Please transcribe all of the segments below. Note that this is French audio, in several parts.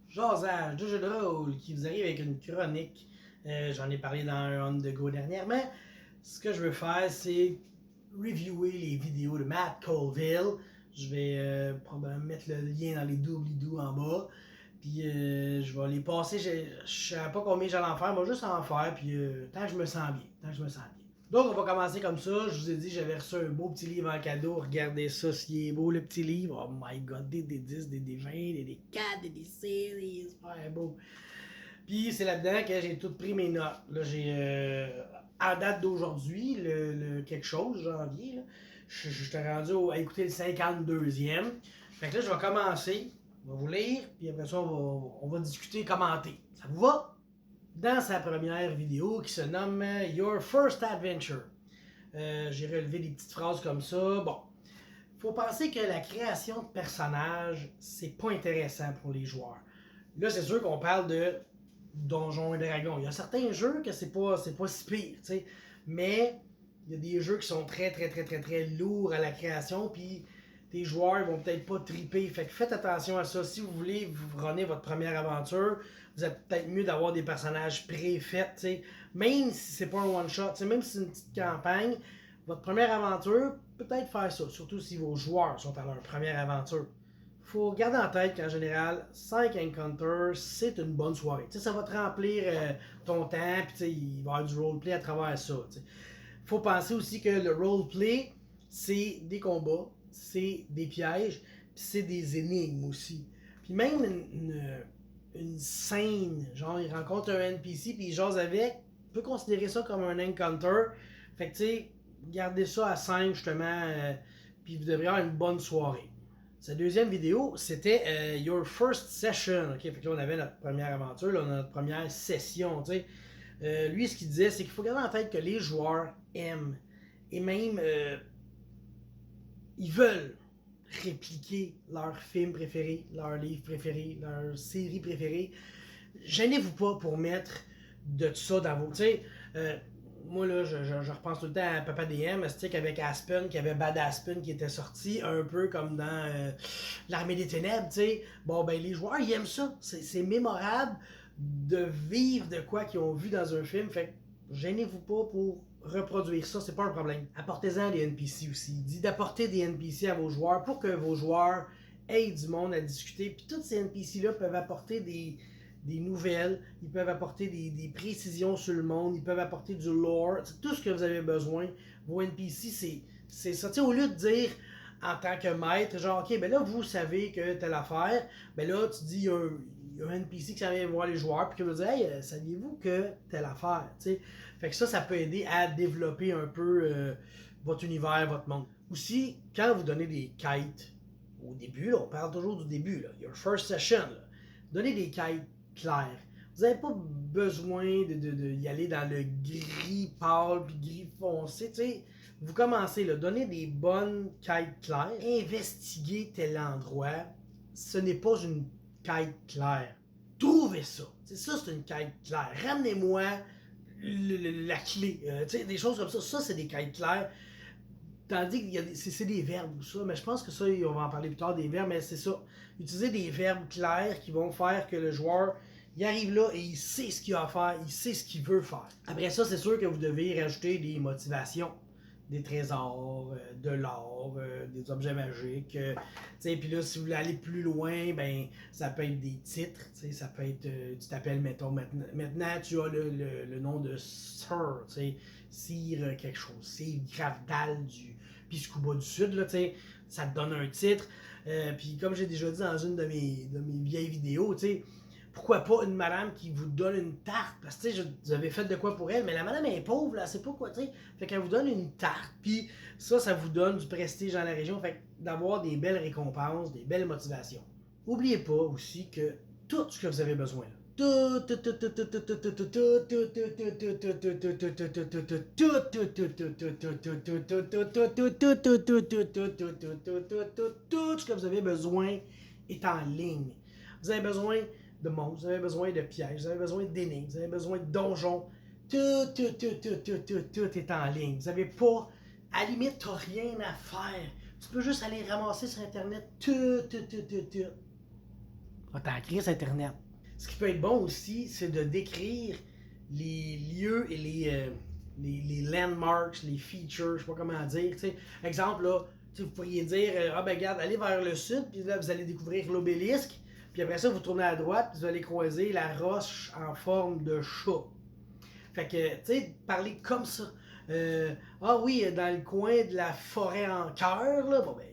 Jasage de jeu de rôle qui vous arrive avec une chronique. J'en ai parlé dans un On The Go dernièrement. Ce que je veux faire, c'est reviewer les vidéos de Matt Colville. Je vais probablement mettre le lien dans les doobly-doo en bas. Puis je vais les passer. Je ne sais pas combien j'allais en faire, moi juste en faire. Puis tant que je me sens bien. Donc on va commencer comme ça. Je vous ai dit, j'avais reçu un beau petit livre en cadeau. Regardez ça, s'il est beau le petit livre. Oh my god, des D10, des D20, des D4, des D6, des super beau. Puis c'est là-dedans que j'ai tout pris mes notes. Là, j'ai à date d'aujourd'hui, le quelque chose, janvier, là, je t'ai rendu à écouter le 52e. Fait que là, je vais commencer. On va vous lire, puis après ça, on va discuter, commenter. Ça vous va? Dans sa première vidéo qui se nomme Your First Adventure. J'ai relevé des petites phrases comme ça. Bon, il faut penser que la création de personnages, c'est pas intéressant pour les joueurs. Là, c'est sûr qu'on parle de Donjons et Dragons. Il y a certains jeux que c'est pas si pire, tu sais. Mais il y a des jeux qui sont très lourds à la création, puis tes joueurs vont peut-être pas triper. Fait que faites attention à ça. Si vous voulez vous runner votre première aventure, vous êtes peut-être mieux d'avoir des personnages préfaits, t'sais. Même si c'est pas un one-shot, même si c'est une petite campagne, votre première aventure, peut-être faire ça. Surtout si vos joueurs sont à leur première aventure. Faut garder en tête qu'en général, 5 encounters, c'est une bonne soirée. T'sais, ça va te remplir ton temps, puis il va y avoir du roleplay à travers ça. T'sais. Faut penser aussi que le roleplay, c'est des combats, c'est des pièges, puis c'est des énigmes aussi. Puis même une scène, genre il rencontre un NPC puis il jase avec, on peut considérer ça comme un encounter. Fait que tu sais, gardez ça à 5 justement, puis vous devrez avoir une bonne soirée. Sa deuxième vidéo, c'était Your First Session. Okay? Fait que là, on avait notre première aventure, là, on a notre première session. Lui, ce qu'il disait, c'est qu'il faut garder en tête que les joueurs aiment et même ils veulent répliquer leur film préféré, leur livre préféré, leur série préférée. Gênez-vous pas pour mettre de tout ça dans vos... Tu sais, moi là, je repense tout le temps à Papa DM, avec Aspen, qui avait Bad Aspen qui était sorti, un peu comme dans l'Armée des Ténèbres, tu sais. Bon, ben les joueurs, ils aiment ça. C'est mémorable de vivre de quoi qu'ils ont vu dans un film. Fait que gênez-vous pas pour reproduire ça, c'est pas un problème. Apportez-en des NPC aussi. Il dit d'apporter des NPC à vos joueurs pour que vos joueurs aient du monde à discuter. Puis tous ces NPC-là peuvent apporter des nouvelles, ils peuvent apporter des précisions sur le monde, ils peuvent apporter du lore, c'est tout ce que vous avez besoin. Vos NPC, c'est ça. T'sais, au lieu de dire en tant que maître, genre, ok, ben là, vous savez que telle affaire, ben là, tu dis, il y a un NPC qui s'en vient voir les joueurs, puis qui va dire, hey, saviez-vous que telle affaire, t'sais. Fait que ça peut aider à développer un peu votre univers, votre monde. Aussi, quand vous donnez des quêtes, au début, là, on parle toujours du début, là, your first session, là, donnez des quêtes claires. Vous n'avez pas besoin y aller dans le gris pâle puis gris foncé. T'sais, vous commencez, là, donnez des bonnes quêtes claires. Investiguez tel endroit. Ce n'est pas une quête claire. Trouvez ça. T'sais, ça, c'est une quête claire. Ramenez-moi la clé. Des choses comme ça. Ça, c'est des quêtes claires. Tandis que c'est des verbes ou ça, mais je pense que ça, on va en parler plus tard des verbes, mais c'est ça. Utiliser des verbes clairs qui vont faire que le joueur, il arrive là et il sait ce qu'il a à faire, il sait ce qu'il veut faire. Après ça, c'est sûr que vous devez rajouter des motivations, des trésors, de l'or, des objets magiques. Puis là, si vous voulez aller plus loin, ben ça peut être des titres. Ça peut être, tu t'appelles, mettons, maintenant tu as le nom de Sir, Sire quelque chose, Sire Gravdal du Piscuba du Sud, là, ça te donne un titre. Puis comme j'ai déjà dit dans une de mes vieilles vidéos, pourquoi pas une madame qui vous donne une tarte, parce que vous avez fait de quoi pour elle, mais la madame est pauvre, là, c'est pas quoi, fait qu'elle vous donne une tarte, puis ça vous donne du prestige dans la région, fait d'avoir des belles récompenses, des belles motivations. N'oubliez pas aussi que tout ce que vous avez besoin, là, tout ce que vous avez besoin est en ligne. Vous avez besoin de monstres, vous avez besoin de pièges, vous avez besoin d'énigmes, vous avez besoin de donjons. Tout est en ligne. Vous n'avez pas, à la limite, tu n'as rien à faire. Tu peux juste aller ramasser sur Internet tout. Ah, t'as crise Internet. Ce qui peut être bon aussi, c'est de décrire les lieux et les landmarks, les features, je sais pas comment dire. T'sais. Exemple, là, vous pourriez dire, ah ben regarde, allez vers le sud, puis là, vous allez découvrir l'obélisque, puis après ça, vous tournez à droite, puis vous allez croiser la roche en forme de chat. Fait que, tu sais, parler comme ça. Ah oui, dans le coin de la forêt en cœur, là, bon ben,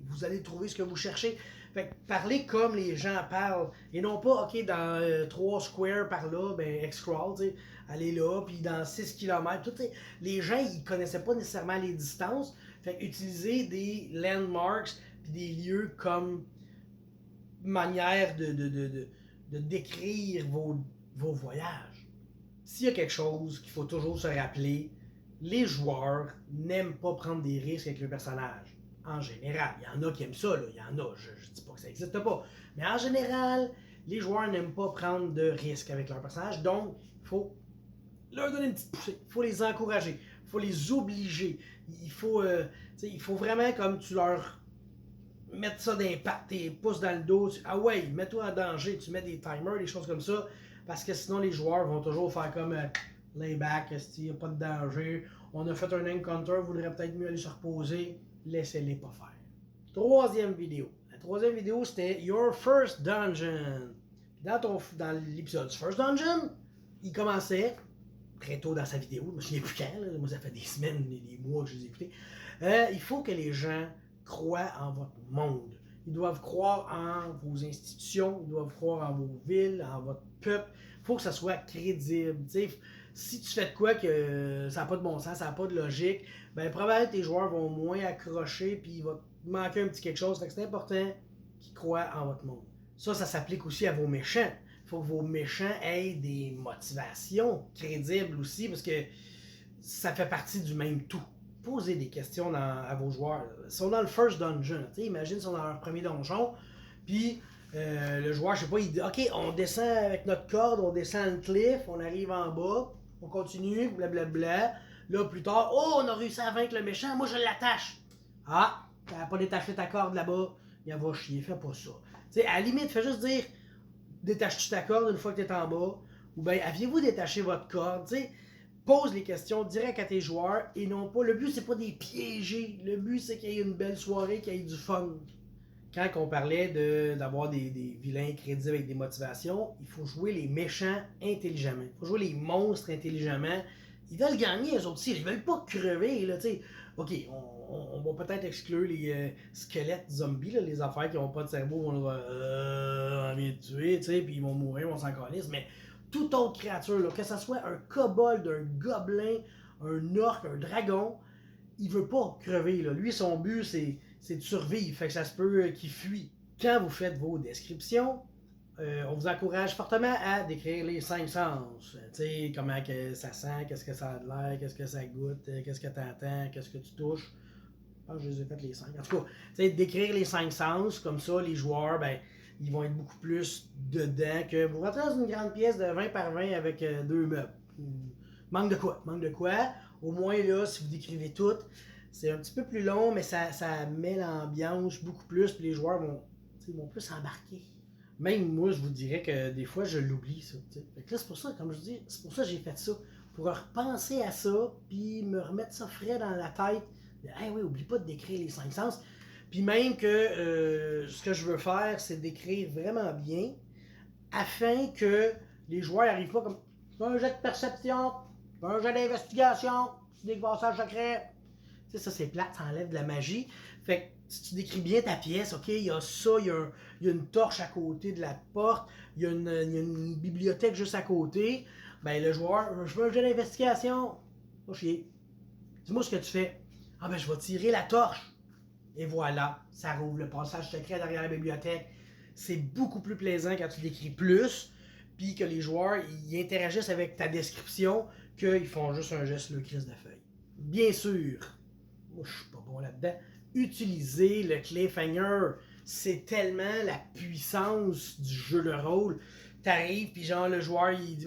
vous allez trouver ce que vous cherchez. Fait que parler comme les gens parlent, et non pas, ok, dans 3 squares par là, ben, X-Crawl, tu sais, aller là, puis dans 6 km, tout, les gens, ils connaissaient pas nécessairement les distances. Fait que utiliser des landmarks, puis des lieux comme manière de décrire vos voyages. S'il y a quelque chose qu'il faut toujours se rappeler, les joueurs n'aiment pas prendre des risques avec le personnage. En général, il y en a qui aiment ça, là. Il y en a, je ne dis pas que ça n'existe pas. Mais en général, les joueurs n'aiment pas prendre de risques avec leur personnage, donc il faut leur donner une petite poussée, il faut les encourager, il faut les obliger, il faut vraiment comme tu leur mettre ça d'impact, tes pouces dans le dos, ah ouais, mets-toi en danger, tu mets des timers, des choses comme ça, parce que sinon les joueurs vont toujours faire comme layback, il n'y a pas de danger, on a fait un encounter, vous voudrez peut-être mieux aller se reposer, laissez-les pas faire. Troisième vidéo. La troisième vidéo, c'était Your First Dungeon. Dans l'épisode First Dungeon, il commençait très tôt dans sa vidéo, je me souviens plus quand, là, moi ça fait des semaines, des mois que je les ai écoutés. Il faut que les gens croient en votre monde. Ils doivent croire en vos institutions, ils doivent croire en vos villes, en votre peuple. Il faut que ça soit crédible. T'sais, si tu fais de quoi que ça n'a pas de bon sens, ça n'a pas de logique, ben probablement tes joueurs vont moins accrocher puis il va manquer un petit quelque chose. Fait que c'est important qu'ils croient en votre monde. Ça s'applique aussi à vos méchants. Il faut que vos méchants aient des motivations crédibles aussi parce que ça fait partie du même tout. Posez des questions à vos joueurs. Ils sont dans le first dungeon. Imagine, ils sont dans leur premier donjon. Puis le joueur, je sais pas, il dit ok, on descend avec notre corde, on descend le cliff, on arrive en bas, on continue, blablabla. Là, plus tard, oh, on a réussi à vaincre le méchant, moi je l'attache. Ah, t'as pas détaché ta corde là-bas, il va chier, fais pas ça. T'sais, à la limite, fais juste dire détaches-tu ta corde une fois que t'es en bas, ou bien aviez-vous détaché votre corde, t'sais. Pose les questions direct à tes joueurs et non pas. Le but, c'est pas des piéger. Le but, c'est qu'il y ait une belle soirée, qu'il y ait du fun. Quand on parlait d'avoir des vilains crédibles avec des motivations, il faut jouer les méchants intelligemment. Il faut jouer les monstres intelligemment. Ils veulent gagner, eux autres aussi. Ils veulent pas crever. Là, ok, on va peut-être exclure les squelettes zombies, là, les affaires qui n'ont pas de cerveau. On va envie de tuer, puis ils vont mourir, on s'en calisse. Mais toute autre créature, là, que ce soit un kobold, un gobelin, un orc, un dragon, il veut pas crever. Là. Lui, son but, c'est de survivre. Fait que ça se peut qu'il fuit. Quand vous faites vos descriptions, on vous encourage fortement à décrire les 5 sens. Tu sais, comment que ça sent, qu'est-ce que ça a de l'air, qu'est-ce que ça goûte, qu'est-ce que tu entends, qu'est-ce que tu touches. Je pense que je les ai fait les 5. En tout cas, décrire les 5 sens, comme ça, les joueurs, ben, ils vont être beaucoup plus dedans que vous rentrez dans une grande pièce de 20 par 20 avec 2 meubles. Manque de quoi? Manque de quoi? Au moins, là, si vous décrivez tout, c'est un petit peu plus long, mais ça met l'ambiance beaucoup plus, puis les joueurs vont plus embarquer. Même moi, je vous dirais que des fois, je l'oublie, ça. Fait que là, c'est pour ça, comme je dis, c'est pour ça que j'ai fait ça. Pour repenser à ça, puis me remettre ça frais dans la tête. Hey, oui, oublie pas de décrire les 5 sens. Puis même que ce que je veux faire, c'est d'écrire vraiment bien, afin que les joueurs n'arrivent pas comme un jet de perception, un jet d'investigation, des passages secrets. Tu sais, ça c'est plate, ça enlève de la magie. Fait que si tu décris bien ta pièce, ok, il y a ça, il y a une torche à côté de la porte, il y a une bibliothèque juste à côté, ben le joueur, je veux un jet d'investigation, pas chier. Dis-moi ce que tu fais. Ah ben je vais tirer la torche. Et voilà, ça rouvre le passage secret derrière la bibliothèque. C'est beaucoup plus plaisant quand tu décris plus, puis que les joueurs ils interagissent avec ta description, qu'ils font juste un geste le crise de feuille. Bien sûr, moi je suis pas bon là-dedans, utilisez le cliffhanger. c'est tellement la puissance du jeu de rôle. T'arrives, puis genre, le joueur, il dit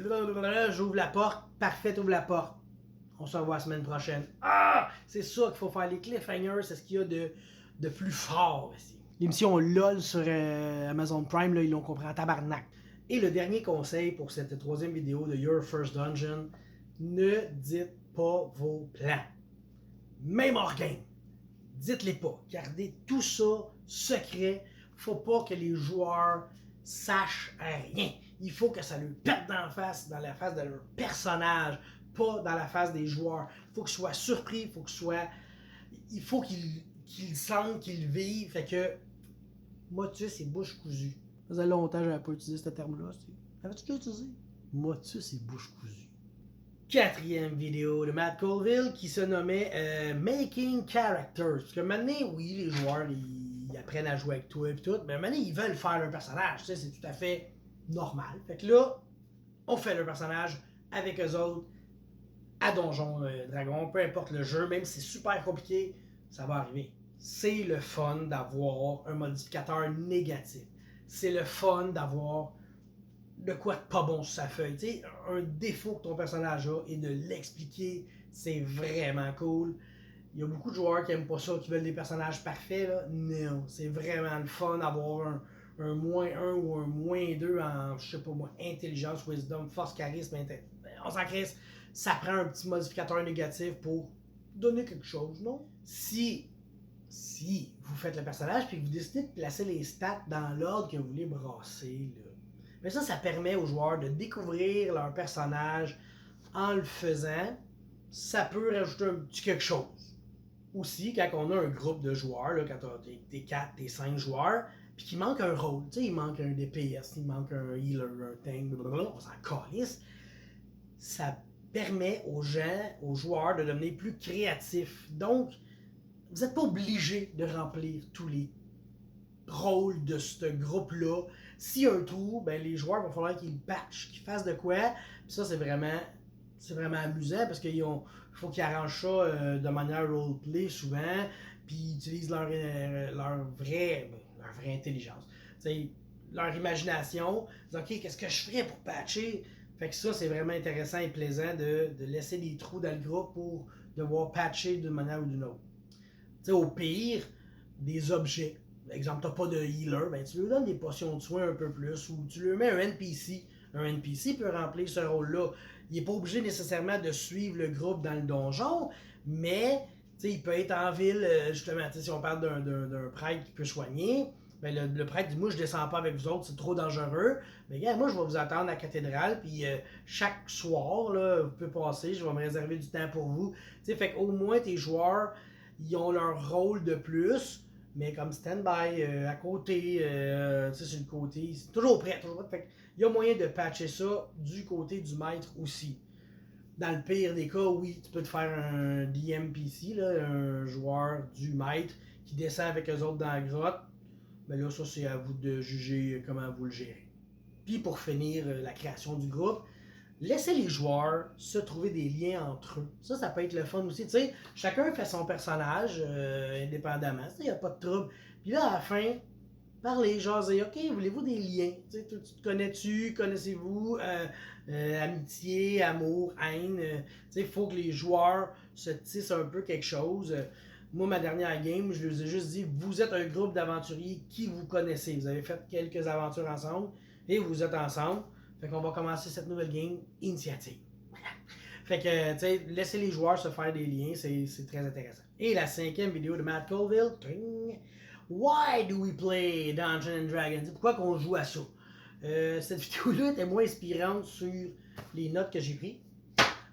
j'ouvre la porte, parfait, ouvre la porte. On se revoit la semaine prochaine. Ah! C'est ça qu'il faut faire. Les cliffhangers, c'est ce qu'il y a de plus fort ici. L'émission LOL sur Amazon Prime, là, ils l'ont compris en tabarnak. Et le dernier conseil pour cette troisième vidéo de Your First Dungeon, ne dites pas vos plans. Même hors game. Dites-les pas. Gardez tout ça secret. Faut pas que les joueurs sachent rien. Il faut que ça leur pète dans la face de leur personnage, pas dans la face des joueurs. Il faut qu'ils soient surpris, il faut qu'ils sentent, qu'ils vivent. Fait que motus et bouche cousue. Ça faisait longtemps que j'avais pas utilisé ce terme-là. Avais-tu déjà utilisé? Motus et bouche cousue. Quatrième vidéo de Matt Colville qui se nommait Making Characters. Parce que maintenant, oui, les joueurs ils apprennent à jouer avec toi et tout, mais maintenant ils veulent faire leur personnage. Tu sais, c'est tout à fait normal. Fait que là, on fait leur personnage avec eux autres à Donjon Dragon, peu importe le jeu, même si c'est super compliqué, ça va arriver. C'est le fun d'avoir un modificateur négatif. C'est le fun d'avoir de quoi de pas bon sur sa feuille. Tu sais, un défaut que ton personnage a et de l'expliquer, c'est vraiment cool. Il y a beaucoup de joueurs qui aiment pas ça, qui veulent des personnages parfaits. Là. Non, c'est vraiment le fun d'avoir un -1 ou un -2 en, je sais pas moi, intelligence, wisdom, force, charisme, on s'en crisse. Ça prend un petit modificateur négatif pour donner quelque chose, non? Si vous faites le personnage puis que vous décidez de placer les stats dans l'ordre que vous voulez brasser, là, mais ça permet aux joueurs de découvrir leur personnage en le faisant. Ça peut rajouter un petit quelque chose. Aussi, quand on a un groupe de joueurs, là, quand tu as tes 4, tes 5 joueurs, puis qu'il manque un rôle, tu sais, il manque un DPS, il manque un healer, un tank, blablabla, on s'en calisse. Ça permet aux gens, aux joueurs de devenir plus créatifs. Donc, vous n'êtes pas obligé de remplir tous les rôles de ce groupe-là. S'il y a un trou, ben les joueurs vont falloir qu'ils patchent, qu'ils fassent de quoi. Puis ça, c'est vraiment amusant parce qu'il faut qu'ils arrangent ça de manière roleplay souvent, puis ils utilisent leur vraie intelligence. T'sais, leur imagination. Ils disent, OK, qu'est-ce que je ferais pour patcher? Fait que ça, c'est vraiment intéressant et plaisant de laisser des trous dans le groupe pour devoir patcher d'une manière ou d'une autre. T'sais, au pire, des objets. Par exemple, tu n'as pas de healer, ben tu lui donnes des potions de soins un peu plus, ou tu lui mets un NPC. Un NPC peut remplir ce rôle-là. Il n'est pas obligé nécessairement de suivre le groupe dans le donjon, mais il peut être en ville, justement, si on parle d'un prêtre qui peut soigner, ben le prêtre dit, moi je descends pas avec vous autres, c'est trop dangereux. Mais gars, moi je vais vous attendre à la cathédrale, puis chaque soir, là, vous pouvez passer, je vais me réserver du temps pour vous. T'sais, fait qu'au moins tes joueurs, ils ont leur rôle de plus, mais comme stand-by, à côté, sur le côté, c'est toujours prêt, toujours prêt. Fait il y a moyen de patcher ça du côté du maître aussi. Dans le pire des cas, oui, tu peux te faire un DMPC, là, un joueur du maître qui descend avec eux autres dans la grotte. Mais là, ça, c'est à vous de juger comment vous le gérez. Puis pour finir la création du groupe, laissez les joueurs se trouver des liens entre eux. Ça peut être le fun aussi. Tu sais, chacun fait son personnage indépendamment. Il n'y a pas de trouble. Puis là, à la fin, parlez, jasez. OK, voulez-vous des liens? Tu te connais-tu? Connaissez-vous? Amitié, amour, haine. Il faut que les joueurs se tissent un peu quelque chose. Moi, ma dernière game, je leur ai juste dit, vous êtes un groupe d'aventuriers qui vous connaissez. Vous avez fait quelques aventures ensemble et vous êtes ensemble. Fait qu'on va commencer cette nouvelle game initiative. Fait que, tu sais, laissez les joueurs se faire des liens, c'est très intéressant. Et la 5e vidéo de Matt Colville. Why do we play Dungeons and Dragons? Pourquoi qu'on joue à ça? Cette vidéo-là était moins inspirante sur les notes que j'ai prises.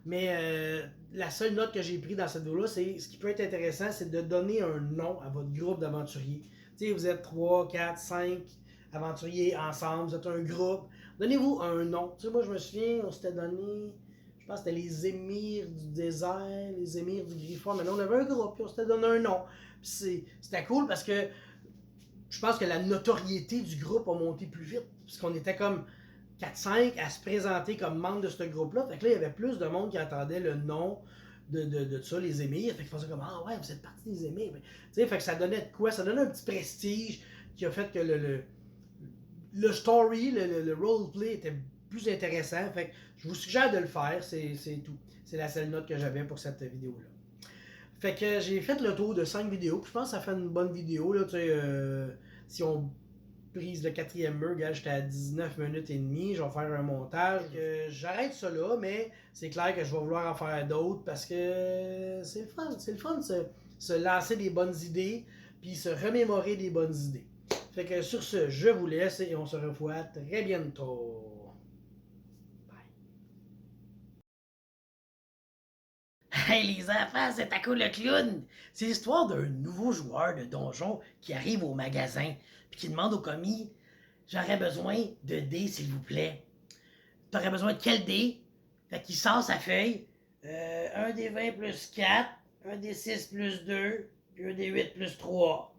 Mais la seule note que j'ai prise dans cette vidéo-là, c'est ce qui peut être intéressant, c'est de donner un nom à votre groupe d'aventuriers. Tu sais, vous êtes 3, 4, 5 aventuriers ensemble, vous êtes un groupe. Donnez-vous un nom. Tu sais, moi, je me souviens, on s'était donné, je pense que c'était les émirs du désert, les émirs du Griffon. Maintenant, on avait un groupe, puis on s'était donné un nom. Puis c'était cool parce que je pense que la notoriété du groupe a monté plus vite. Parce qu'on était comme 4-5 à se présenter comme membre de ce groupe-là. Fait que là, il y avait plus de monde qui entendait le nom de ça, les émirs. Fait qu'ils faisaient comme, ah ouais, vous êtes partie des émirs. Tu sais, fait que ça donnait de quoi? Ça donnait un petit prestige qui a fait que le story, le roleplay était plus intéressant. Fait que je vous suggère de le faire, c'est tout. C'est la seule note que j'avais pour cette vidéo-là. Fait que j'ai fait le tour de 5 vidéos, puis je pense que ça fait une bonne vidéo. Là, si on prise le 4e mur, gars, j'étais à 19 minutes et demie, je vais faire un montage. J'arrête ça là, mais c'est clair que je vais vouloir en faire d'autres parce que c'est le fun de se lancer des bonnes idées, puis se remémorer des bonnes idées. Fait que sur ce, je vous laisse et on se revoit très bientôt. Hey les enfants, c'est à quoi le clown? C'est l'histoire d'un nouveau joueur de donjon qui arrive au magasin puis qui demande au commis j'aurais besoin de dés s'il vous plaît. T'aurais besoin de quel dé? Fait qu'il sort sa feuille. Un des 20 plus 4, un des 6 plus 2, puis un des 8 plus 3.